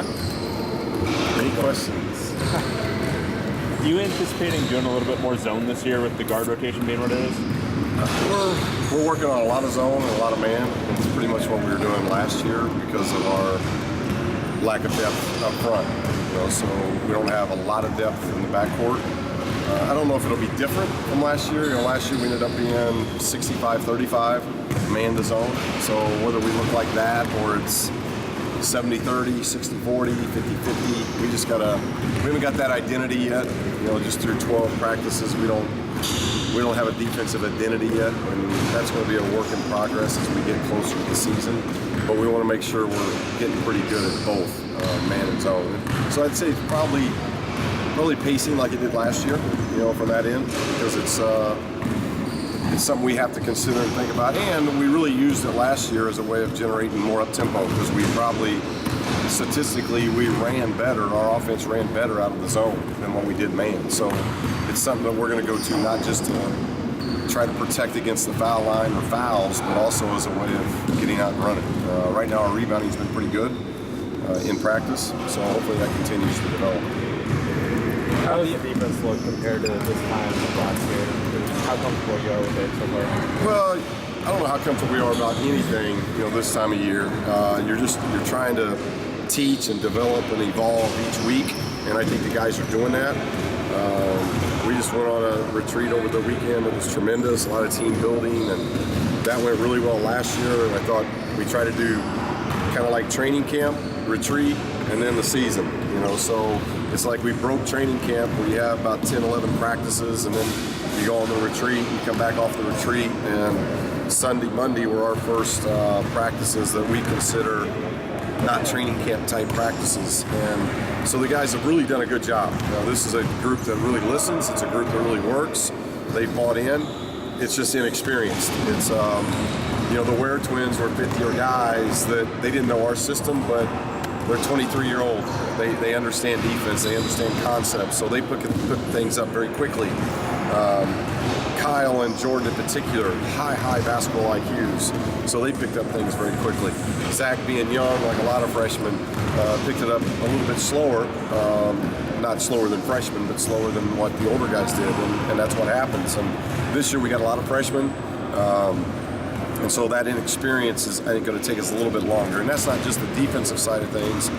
Any questions? Are you anticipating doing a little bit more zone this year with the guard rotation being what it is? We're working on a lot of zone and a lot of man. It's pretty much what we were doing last year because of our lack of depth up front. So we don't have a lot of depth in the backcourt. I don't know if it'll be different from last year. Last year we ended up being 65-35 man to zone. So whether we look like that or it's 70-30, 60-40, 50-50, we haven't got that identity yet. Just through 12 practices, we don't have a defensive identity yet, and that's going to be a work in progress as we get closer to the season. But we want to make sure we're getting pretty good at both man and zone. So I'd say it's probably pacing like it did last year, from that end, because it's something we have to consider and think about. And we really used it last year as a way of generating more up-tempo, because we probably, statistically, we ran better, our offense ran better out of the zone than what we did man. So it's something that we're going to go to not just to try to protect against the foul line or fouls, but also as a way of getting out and running. Right now our rebounding's been pretty good in practice, so hopefully that continues to develop. How does the defense look compared to this time last year? How comfortable you are with it so far? Well, I don't know how comfortable we are about anything, this time of year. You're trying to teach and develop and evolve each week, and I think the guys are doing that. We just went on a retreat over the weekend. It was tremendous, a lot of team building, and that went really well last year. And I thought we try to do kind of like training camp, retreat, and then the season. So it's like we broke training camp. We have about 10, 11 practices, and then you go on the retreat, you come back off the retreat, and Sunday, Monday were our first practices that we consider not training camp type practices. And so the guys have really done a good job. This is a group that really listens. It's a group that really works. They've bought in. It's just inexperienced. It's, the Ware twins were 50-year guys that they didn't know our system, but they're 23-year-old. They understand defense. They understand concepts. So they put things up very quickly. Kyle and Jordan in particular, high basketball IQs, so they picked up things very quickly. Zach, being young, like a lot of freshmen, picked it up a little bit slower, not slower than freshmen, but slower than what the older guys did, and that's what happens. And this year we got a lot of freshmen, and so that inexperience is, I think, going to take us a little bit longer. And that's not just the defensive side of things,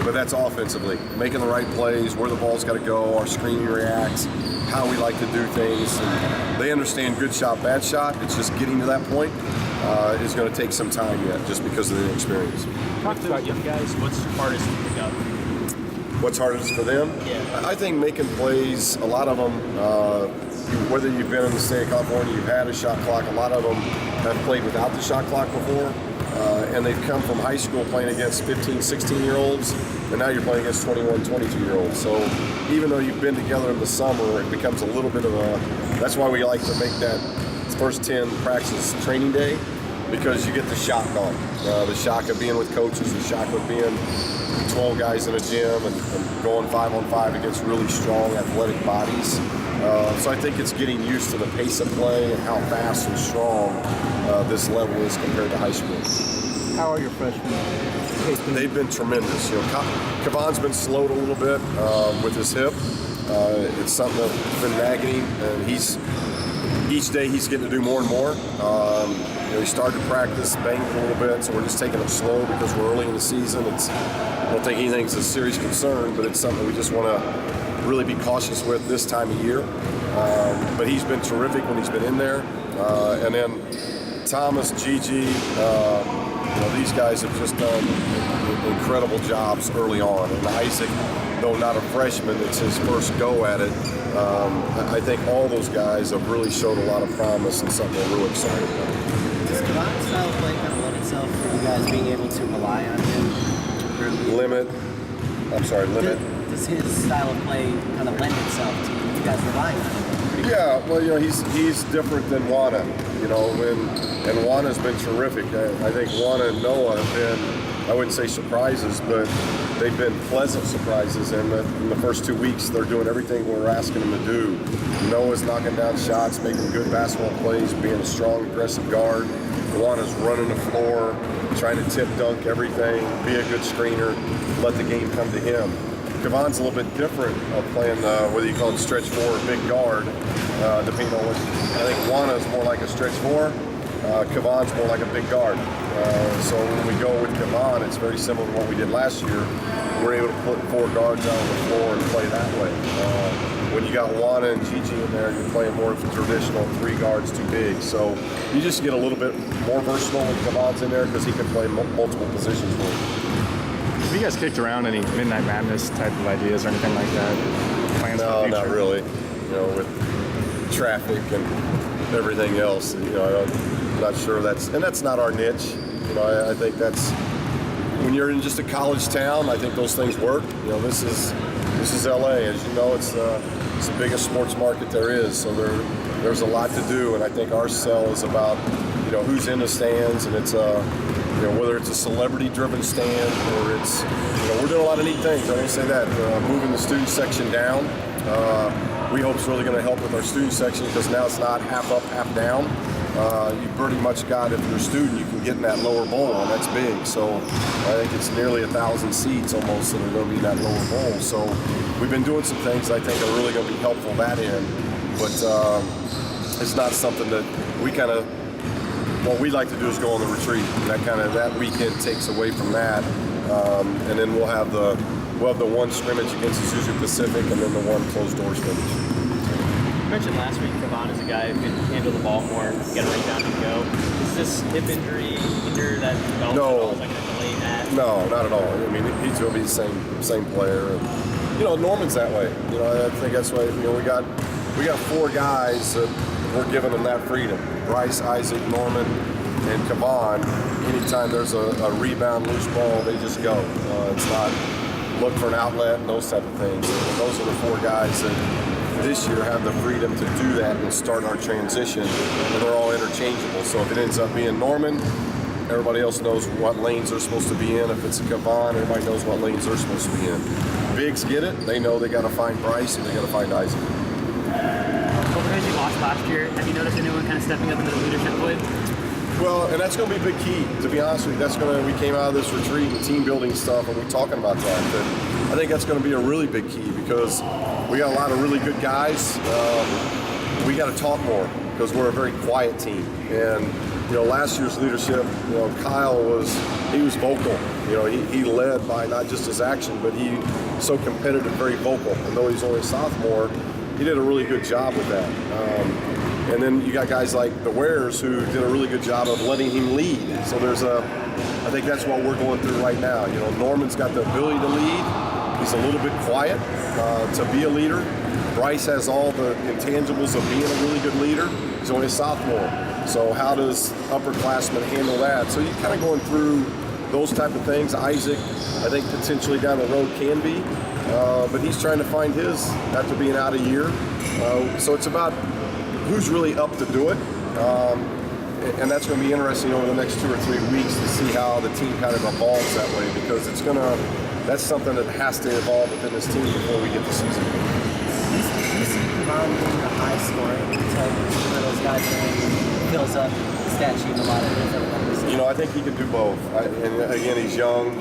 but that's offensively, making the right plays, where the ball's got to go, our screening reacts, how we like to do things. And they understand good shot, bad shot. It's just getting to that point is going to take some time yet, just because of the inexperience. Talk to those young guys. What's hardest to pick up? What's hardest for them? Yeah. I think making plays, a lot of them, whether you've been in the state of California, you've had a shot clock, a lot of them have played without the shot clock before. And they've come from high school playing against 15, 16-year-olds, and now you're playing against 21, 22-year-olds. So even though you've been together in the summer, it becomes a little bit of that's why we like to make that first 10 practice training day, because you get the shock on. The shock of being with coaches, the shock of being 12 guys in a gym and going 5-on-5 against really strong athletic bodies. So I think it's getting used to the pace of play and how fast and strong this level is compared to high school. How are your freshmen? They've been tremendous. Kavon's been slowed a little bit with his hip. It's something that's been nagging him, and each day he's getting to do more and more. He started to practice, banged a little bit, so we're just taking it slow because we're early in the season. I don't think anything's a serious concern, but it's something we just want to really be cautious with this time of year. But he's been terrific when he's been in there. And then Thomas, Gigi, these guys have just done incredible jobs early on. And Isaac, though not a freshman, it's his first go at it. I think all those guys have really showed a lot of promise and something we're really excited about. Does Kavon's style of play kind of lend itself for you guys being able to rely on him? Limit. Does his style of play kind of lend itself to you guys relying on him? Yeah, well, he's different than Juana, and Juana's been terrific. I think Juana and Noah have been I wouldn't say surprises, but they've been pleasant surprises. And in the first 2 weeks, they're doing everything we're asking them to do. Noah's knocking down shots, making good basketball plays, being a strong, aggressive guard. Luana's running the floor, trying to tip dunk everything, be a good screener, let the game come to him. Kevon's a little bit different of playing, whether you call it stretch 4 or big guard, depending on what. I think Luana's more like a stretch 4. Kevon's more like a big guard. So when we go with Kevon, it's very similar to what we did last year. We're able to put 4 guards out on the floor and play that way. When you got Luana and Gigi in there, you're playing more of a traditional 3 guards too big. So you just get a little bit more versatile when Kevon's in there because he can play multiple positions for you. Have you guys kicked around any Midnight Madness type of ideas or anything like that? Plans for the No, future? not really. You know, with traffic and everything else, you know, I'm not sure that's not our niche. You know, I think that's when you're in just a college town. I think those things work. You know, this is LA, as you know. It's the biggest sports market there is. So there's a lot to do, and I think our sell is about, you know, who's in the stands, and it's you know, whether it's a celebrity-driven stand or it's, you know, we're doing a lot of neat things. I want to say that moving the student section down. We hope it's really going to help with our student section because now it's not half up, half down. You pretty much got, if you're a student, you can get in that lower bowl, and that's big. So I think it's nearly 1,000 seats almost that are going to be in that lower bowl. So we've been doing some things I think are really going to be helpful that end. But it's not something that we kind of, what we like to do is go on the retreat. And that weekend takes away from that. And then we'll have the one scrimmage against Isuzu Pacific and then the one closed door scrimmage. You mentioned last week Kevon is a guy who can handle the ball more, get a rebound and go. Is this hip injury hinder that development at all? Is that going to delay that? No, not at all. I mean, he's going to be the same player. And, you know, Norman's that way. You know, I think that's why, you know, we got 4 guys that we're giving them that freedom. Bryce, Isaac, Norman, and Kevon. Anytime there's a rebound, loose ball, they just go. It's not look for an outlet and those type of things. And those are the 4 guys that this year have the freedom to do that and start our transition, and they're all interchangeable. So if it ends up being Norman, everybody else knows what lanes they're supposed to be in. If it's a Kevon, everybody knows what lanes they're supposed to be in. Bigs get it. They know they got to find Bryce and they got to find Isaac. Over guys you lost last year, have you noticed anyone kind of stepping up into the leadership void? Well, and that's going to be a big key, to be honest with you. We came out of this retreat and team building stuff, and we're talking about that. But I think that's going to be a really big key because we got a lot of really good guys. We got to talk more because we're a very quiet team. And, you know, last year's leadership, you know, Kyle was vocal. You know, he led by not just his action, but he so competitive, very vocal. And though he's only a sophomore, he did a really good job with that. And then you got guys like the Wares who did a really good job of letting him lead. So I think that's what we're going through right now. You know, Norman's got the ability to lead. He's a little bit quiet to be a leader. Bryce has all the intangibles of being a really good leader. He's only a sophomore. So how does upperclassmen handle that? So you're kind of going through those type of things. Isaac, I think potentially down the road can be, but he's trying to find his after being out a year. So it's about who's really up to do it. And that's going to be interesting over the next 2 or 3 weeks to see how the team kind of evolves that way, because that's something that has to evolve within this team before we get the season. Do you see Kevon being a high scoring type of those guys that fills up the stat sheet in a lot of different ways? You know, I think he can do both. And again, he's young.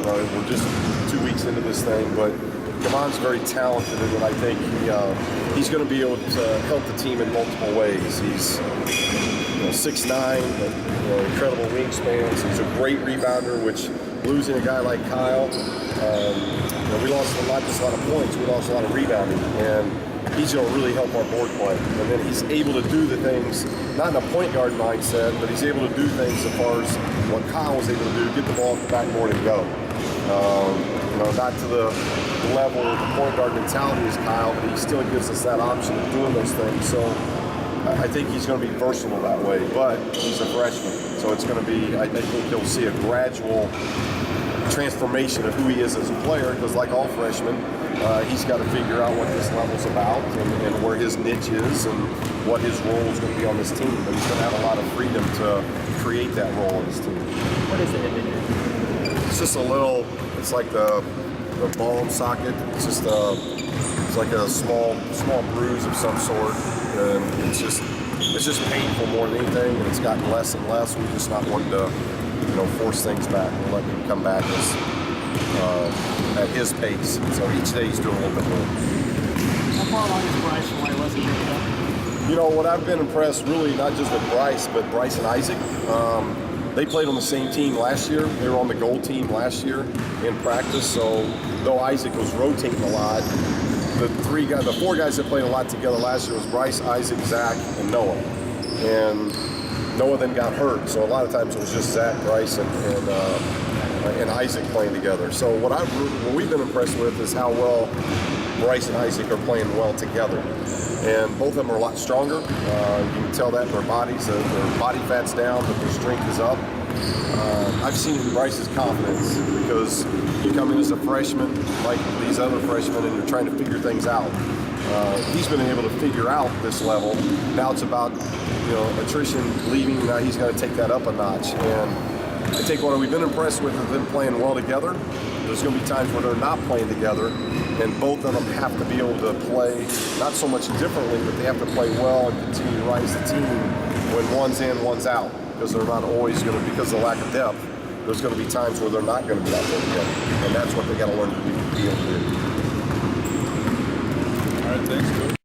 We're just 2 weeks into this thing, but Kevon's very talented, and I think he's going to be able to help the team in multiple ways. He's 6'9", but incredible wingspan. So he's a great rebounder, which losing a guy like Kyle, we lost not just a lot of points, we lost a lot of rebounding, and he's going to really help our board play. And then he's able to do the things, not in a point guard mindset, but he's able to do things as far as what Kyle was able to do, get the ball off the backboard and go. Not to the level of the point guard mentality as Kyle, but he still gives us that option of doing those things. So I think he's going to be versatile that way, but he's a freshman. So it's going to be, I think you'll see a gradual transformation of who he is as a player, because like all freshmen, he's got to figure out what this level's about and where his niche is and what his role is going to be on this team. But he's going to have a lot of freedom to create that role on this team. What is the hip injury? It's just a little. It's like the bone socket. It's just it's like a small bruise of some sort, and it's just painful more than anything. And it's gotten less and less. We're just not wanting to, force things back. We're letting him come back at his pace. So each day he's doing a little bit more. How far along is Bryce from where he was a year ago? What I've been impressed, really, not just with Bryce, but Bryce and Isaac. They played on the same team last year. They were on the gold team last year in practice. So though Isaac was rotating a lot, the four guys that played a lot together last year was Bryce, Isaac, Zach, and Noah. And Noah then got hurt, so a lot of times it was just Zach, Bryce, and Isaac playing together. So what we've been impressed with is how well Bryce and Isaac are playing well together. And both of them are a lot stronger. You can tell that in their bodies. Their body fat's down, but their strength is up. I've seen in Bryce's confidence because you come in as a freshman, like these other freshmen, and you're trying to figure things out. He's been able to figure out this level. Now it's about attrition leaving. Now he's got to take that up a notch. And I think what we've been impressed with is them playing well together. There's going to be times where they're not playing together, and both of them have to be able to play not so much differently, but they have to play well and continue to rise the team when one's in, one's out, because they're not always going to, because of the lack of depth, there's going to be times where they're not going to be out there together, and that's what they got to learn to be able to do. All right, thanks, Coach.